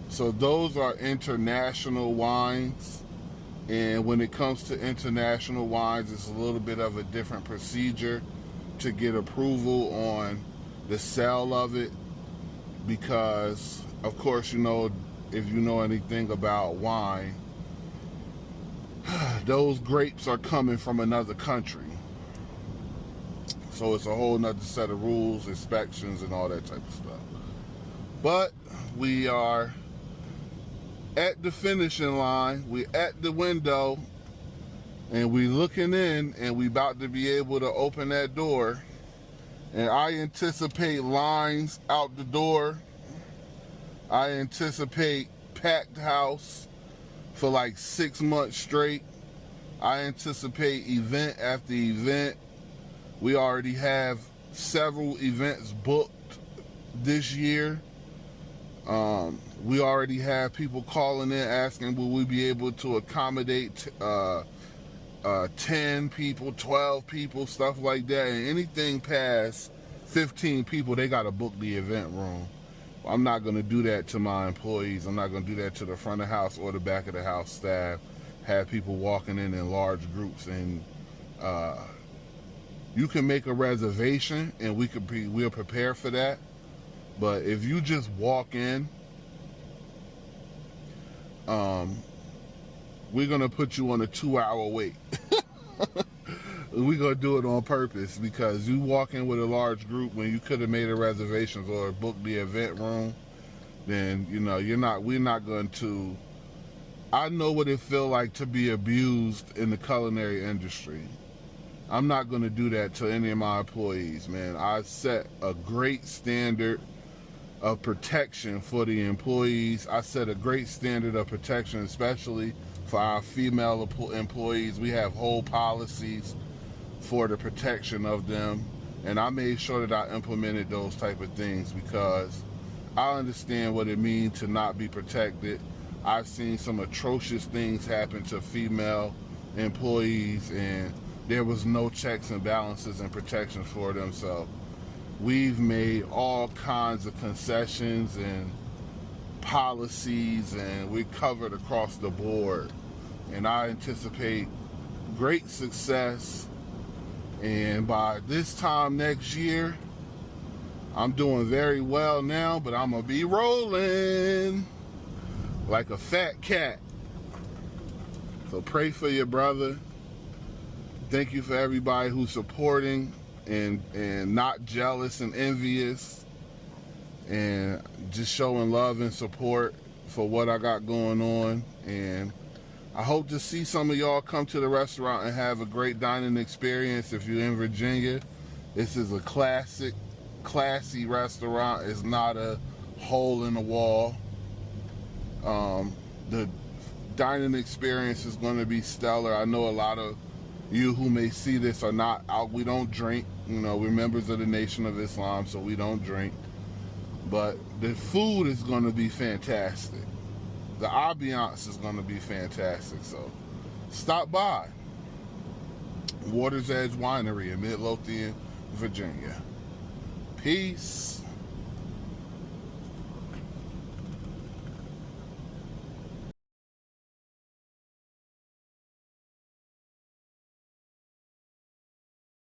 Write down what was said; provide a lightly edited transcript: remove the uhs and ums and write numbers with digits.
So those are international wines. And when it comes to international wines, it's a little bit of a different procedure to get approval on the sale of it, because of course, you know, if you know anything about wine, those grapes are coming from another country. So it's a whole nother set of rules, inspections, and all that type of stuff. But we are at the finishing line, we at the window, and we looking in, and we about to be able to open that door. And I anticipate lines out the door. I anticipate packed house for like 6 months straight. I anticipate event after event. We already have several events booked this year. We already have people calling in asking, will we be able to accommodate 10 people, 12 people, stuff like that. And anything past 15 people, they got to book the event room. I'm not going to do that to my employees. I'm not going to do that to the front of the house or the back of the house staff. Have people walking in large groups. And you can make a reservation, and we'll prepare for that. But if you just walk in, we're going to put you on a 2-hour wait. We're going to do it on purpose, because you walk in with a large group when you could have made a reservations or booked the event room, then, you know, we're not going to. I know what it feels like to be abused in the culinary industry. I'm not going to do that to any of my employees, man. I set a great standard of protection for the employees. I set a great standard of protection, especially for our female employees. We have whole policies for the protection of them, and I made sure that I implemented those type of things, because I understand what it means to not be protected. I've seen some atrocious things happen to female employees, and there was no checks and balances and protections for them. So we've made all kinds of concessions and policies, and we're covered across the board. And I anticipate great success. And by this time next year, I'm doing very well now, but I'm going to be rolling like a fat cat. So pray for your brother. Thank you for everybody who's supporting and not jealous and envious, and just showing love and support for what I got going on. And I hope to see some of y'all come to the restaurant and have a great dining experience. If you're in Virginia, this is a classy restaurant. It's not a hole in the wall. The dining experience is going to be stellar. I know a lot of you who may see this are not out. We don't drink. You know, we're members of the Nation of Islam, so we don't drink. But the food is going to be fantastic. The ambiance is going to be fantastic. So stop by Water's Edge Winery in Midlothian, Virginia. Peace.